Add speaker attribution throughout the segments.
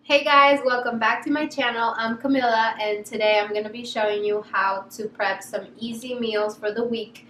Speaker 1: Hey guys, welcome back to my channel. I'm Camilla and today I'm going to be showing you how to prep some easy meals for the week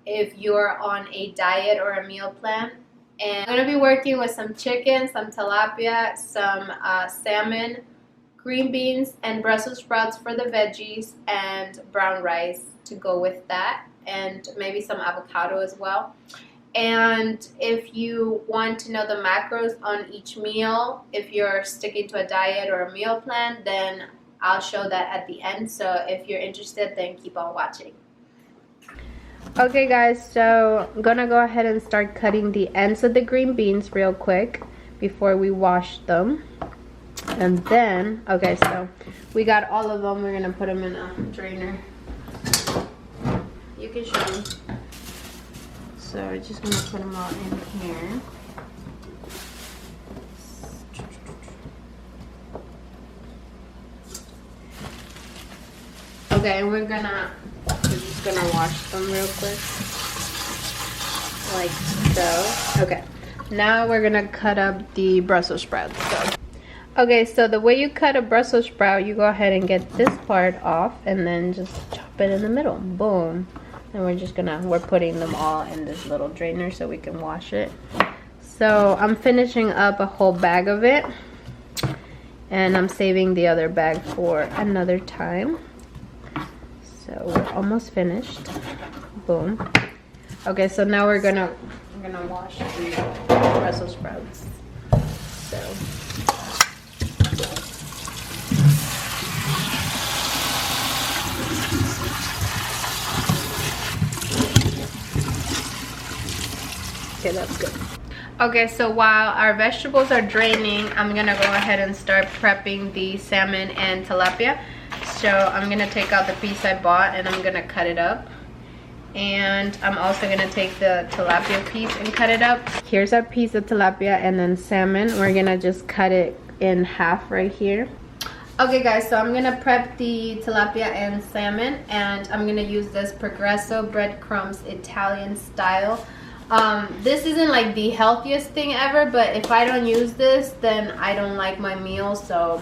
Speaker 1: if you're on a diet or a meal plan. And I'm going to be working with some chicken, some tilapia, some salmon, green beans, and Brussels sprouts for the veggies, and brown rice to go with that, and maybe some avocado as well. And if you want to know the macros on each meal, if you're sticking to a diet or a meal plan, then I'll show that at the end. So if you're interested, then keep on watching. Okay guys, so I'm gonna go ahead and start cutting the ends of the green beans real quick before we wash them. And then, okay, so we got all of them. We're gonna put them in a drainer. You can show me. So I just want to put them all in here. Okay, and we're just gonna wash them real quick, like so. Okay, now we're gonna cut up the Brussels sprouts. Okay, so the way you cut a Brussels sprout, you go ahead and get this part off, and then just chop it in the middle. Boom. And we're putting them all in this little drainer so we can wash it. So I'm finishing up a whole bag of it, and I'm saving the other bag for another time. So we're almost finished. Boom. Okay, so now we're gonna wash the Brussels sprouts. So okay, that's good. Okay, so while our vegetables are draining, I'm gonna go ahead and start prepping the salmon and tilapia. So I'm gonna take out the piece I bought and I'm gonna cut it up. And I'm also gonna take the tilapia piece and cut it up. Here's our piece of tilapia and then salmon. We're gonna just cut it in half right here. Okay guys, so I'm gonna prep the tilapia and salmon, and I'm gonna use this Progresso breadcrumbs Italian style. This isn't like the healthiest thing ever, but if I don't use this, then I don't like my meal. So,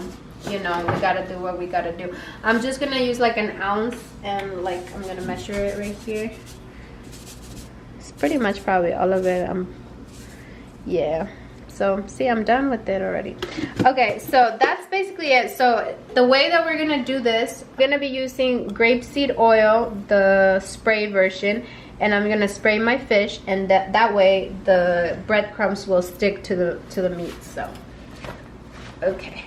Speaker 1: you know, we gotta do what we gotta do. I'm just gonna use like an ounce, and like I'm gonna measure it right here. It's pretty much probably all of it. Yeah. So see, I'm done with it already. Okay, so that's basically it. So the way that we're gonna do this, we're gonna be using grapeseed oil, the spray version, and I'm gonna spray my fish, and that way the breadcrumbs will stick to the meat. So okay,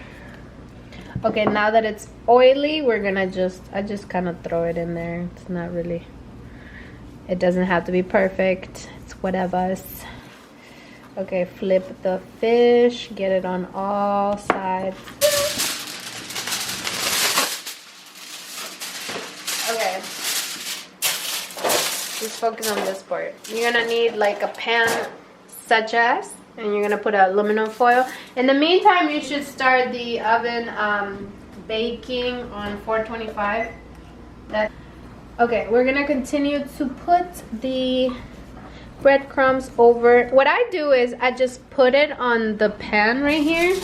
Speaker 1: now that it's oily, we're gonna I just kind of throw it in there. It's not really, it doesn't have to be perfect, it's whatever. Okay, flip the fish, get it on all sides. Okay, just focus on this part. You're gonna need like a pan such as, and you're gonna put aluminum foil. In the meantime, you should start the oven baking on 425. Okay, we're gonna continue to put the breadcrumbs over. What I do is I just put it on the pan right here,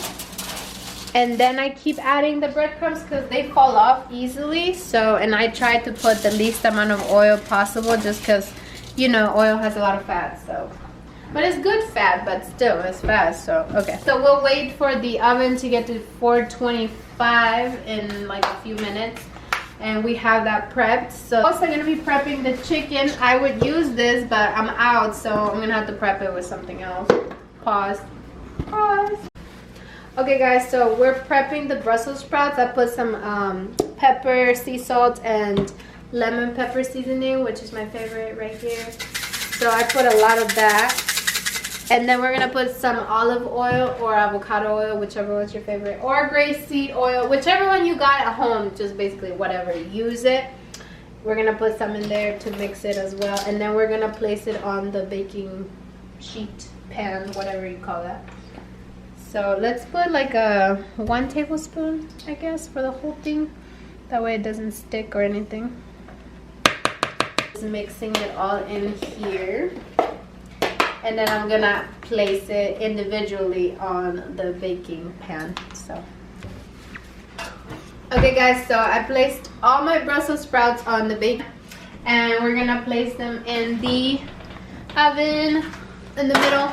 Speaker 1: and then I keep adding the breadcrumbs because they fall off easily. So, and I try to put the least amount of oil possible, just because, you know, oil has a lot of fat. So, but it's good fat, but still it's fat. So okay, so we'll wait for the oven to get to 425 in like a few minutes, and we have that prepped. So also I'm gonna be prepping the chicken. I would use this, but I'm out, so I'm gonna have to prep it with something else. Pause. Okay guys, so we're prepping the Brussels sprouts. I put some pepper, sea salt, and lemon pepper seasoning, which is my favorite right here. So I put a lot of that. And then we're gonna put some olive oil or avocado oil, whichever one's your favorite, or grapeseed oil, whichever one you got at home, just basically whatever, use it. We're gonna put some in there to mix it as well, and then we're gonna place it on the baking sheet, pan, whatever you call that. So let's put like a 1 tablespoon, I guess, for the whole thing. That way it doesn't stick or anything. Just mixing it all in here. and then I'm gonna place it individually on the baking pan. So Okay guys, so I placed all my Brussels sprouts on the bake, and we're gonna place them in the oven in the middle.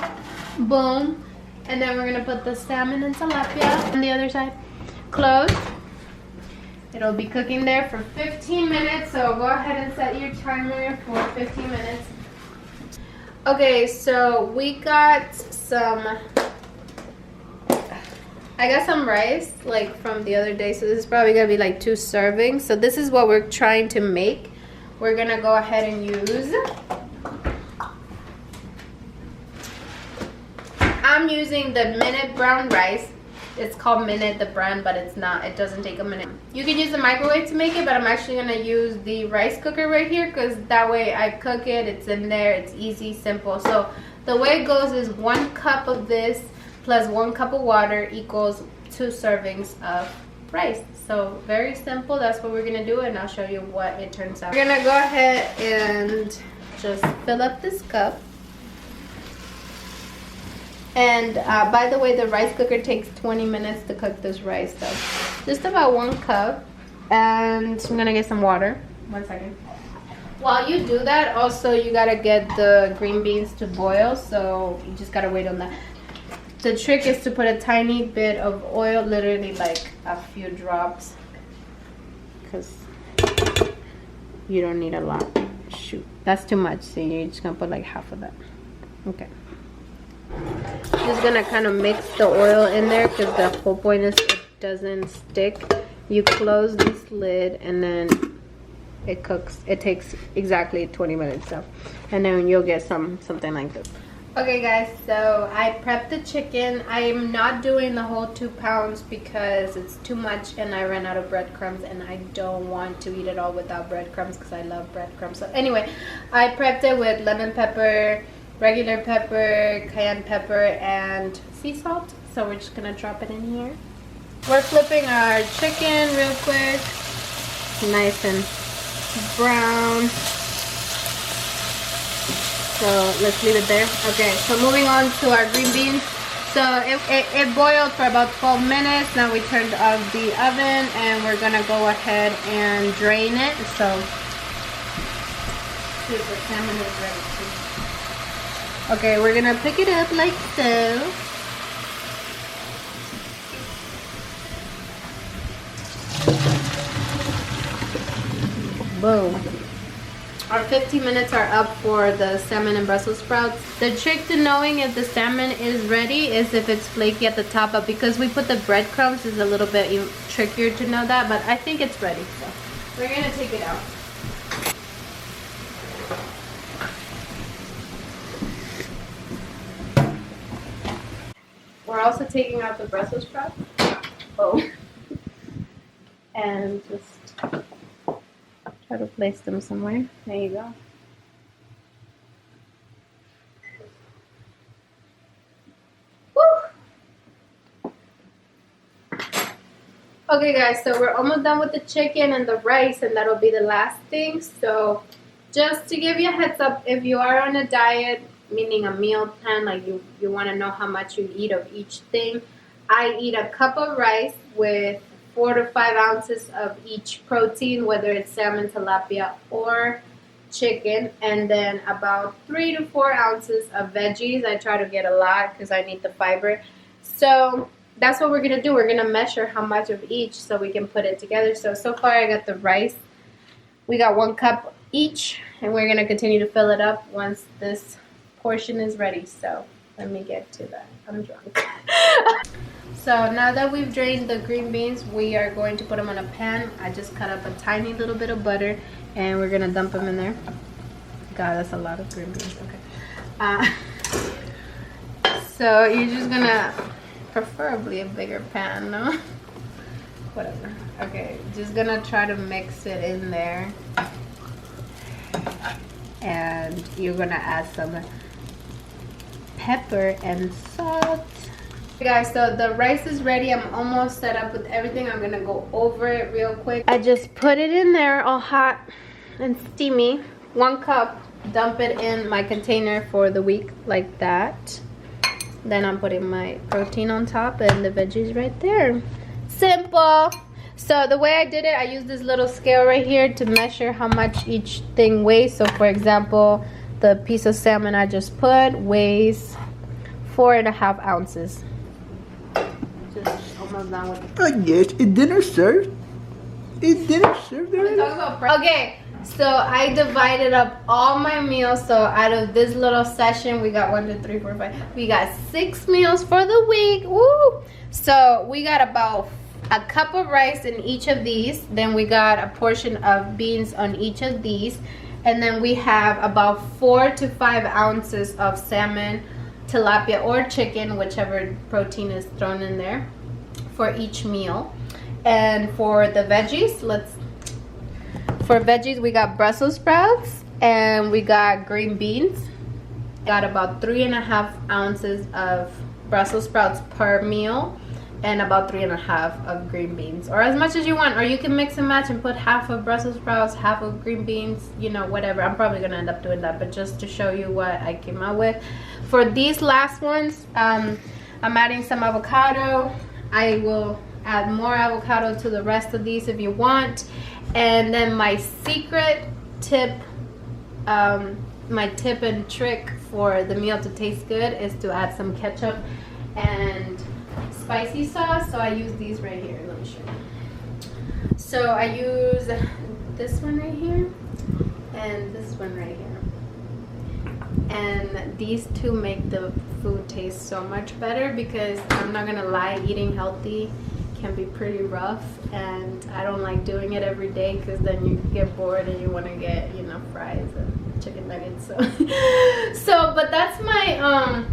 Speaker 1: Boom. And then we're gonna put the salmon and tilapia on the other side. Close. It'll be cooking there for 15 minutes, so go ahead and set your timer for 15 minutes. Okay, so we got some, I got some rice like from the other day, so this is probably gonna be like 2 servings. So this is what we're trying to make. We're gonna go ahead and use, I'm using the Minute brown rice. It's called Minute the brand, but it's not, it doesn't take a minute. You can use the microwave to make it, but I'm actually gonna use the rice cooker right here, because that way I cook it, it's in there, it's easy, simple. So the way it goes is 1 cup of this plus 1 cup of water equals 2 servings of rice. So very simple. That's what we're gonna do, and I'll show you what it turns out. We're gonna go ahead and just fill up this cup. And by the way, the rice cooker takes 20 minutes to cook this rice, so just about 1 cup. And I'm gonna get some water. 1 second. While you do that, also you gotta get the green beans to boil, so you just gotta wait on that. The trick is to put a tiny bit of oil, literally like a few drops, because you don't need a lot. Shoot, that's too much, so you're just gonna put like half of that. Okay. Just gonna kind of mix the oil in there, because the whole point is it doesn't stick. You close this lid and then it cooks. It takes exactly 20 minutes, so, and then you'll get something like this. Okay guys, so I prepped the chicken. I am not doing the whole 2 pounds because it's too much and I ran out of breadcrumbs, and I don't want to eat it all without breadcrumbs because I love breadcrumbs. So anyway, I prepped it with lemon pepper, regular pepper, cayenne pepper, and sea salt. So we're just gonna drop it in here. We're flipping our chicken real quick. Nice and brown. So let's leave it there. Okay, so moving on to our green beans. So it boiled for about 12 minutes. Now we turned off the oven and we're gonna go ahead and drain it. So see if the salmon is ready too. Okay, we're gonna pick it up like so. Boom. Our 15 minutes are up for the salmon and Brussels sprouts. The trick to knowing if the salmon is ready is if it's flaky at the top, but because we put the breadcrumbs, is a little bit trickier to know that, but I think it's ready. So we're gonna take it out. We're also taking out the Brussels sprouts. Oh. And just try to place them somewhere. There you go. Woo! Okay guys, so we're almost done with the chicken and the rice, and that'll be the last thing. So just to give you a heads up, if you are on a diet, meaning a meal plan, like you want to know how much you eat of each thing, I eat a cup of rice with 4 to 5 ounces of each protein, whether it's salmon, tilapia, or chicken, and then about 3 to 4 ounces of veggies. I try to get a lot because I need the fiber. So that's what we're gonna do. We're gonna measure how much of each so we can put it together. So far I got the rice. We got 1 cup each, and we're gonna continue to fill it up once this portion is ready. So let me get to that. I'm drunk. So now that we've drained the green beans, we are going to put them on a pan. I just cut up a tiny little bit of butter and we're gonna dump them in there. God, that's a lot of green beans. Okay. So you're just gonna, preferably a bigger pan, no? Whatever. Okay, just gonna try to mix it in there. And you're gonna add some pepper and salt. Okay guys, so the rice is ready. I'm almost set up with everything. I'm gonna go over it real quick. I just put it in there all hot and steamy. 1 cup. Dump it in my container for the week like that. Then I'm putting my protein on top and the veggies right there. Simple. So the way I did it, I used this little scale right here to measure how much each thing weighs. So for example, the piece of salmon I just put weighs 4.5 ounces. Just almost done with it.
Speaker 2: Yes, it didn't serve. It didn't serve very well.
Speaker 1: Okay, so I divided up all my meals. So out of this little session, we got 1, 2, 3, 4, 5. We got 6 meals for the week. Woo! So we got about a cup of rice in each of these. Then we got a portion of beans on each of these. And then we have about 4 to 5 ounces of salmon, tilapia, or chicken, whichever protein is thrown in there, for each meal. And for the veggies, for veggies, we got Brussels sprouts and we got green beans. Got about 3.5 ounces of Brussels sprouts per meal, and about 3.5 of green beans, or as much as you want, or you can mix and match and put half of Brussels sprouts, half of green beans, you know, whatever. I'm probably gonna end up doing that, but just to show you what I came out with. For these last ones, I'm adding some avocado. I will add more avocado to the rest of these if you want. And then my secret tip, my tip and trick for the meal to taste good is to add some ketchup and spicy sauce. So I use these right here. Let me show you. So I use this one right here and this one right here. And these two make the food taste so much better, because I'm not gonna lie, eating healthy can be pretty rough, and I don't like doing it every day, because then you get bored and you want to get, you know, fries and chicken nuggets. So but that's my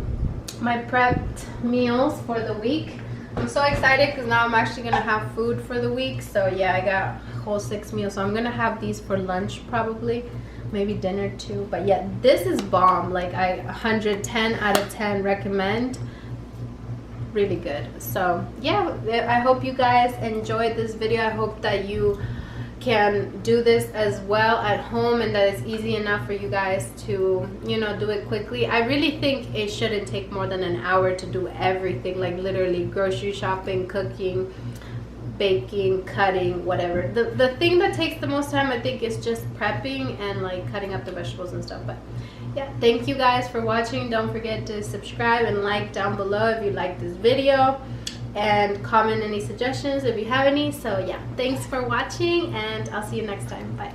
Speaker 1: my prepped meals for the week. I'm so excited because now I'm actually gonna have food for the week. So yeah, I got a whole 6 meals, so I'm gonna have these for lunch probably, maybe dinner too. But yeah, this is bomb. Like, I 110 out of 10 recommend. Really good. So yeah, I hope you guys enjoyed this video. I hope that you can do this as well at home, and that it's easy enough for you guys to, you know, do it quickly. I really think it shouldn't take more than an hour to do everything, like literally grocery shopping, cooking, baking, cutting, whatever. The thing that takes the most time, I think, is just prepping and like cutting up the vegetables and stuff. But yeah, thank you guys for watching. Don't forget to subscribe and like down below if you like this video, and comment any suggestions if you have any. So yeah, thanks for watching, and I'll see you next time. Bye.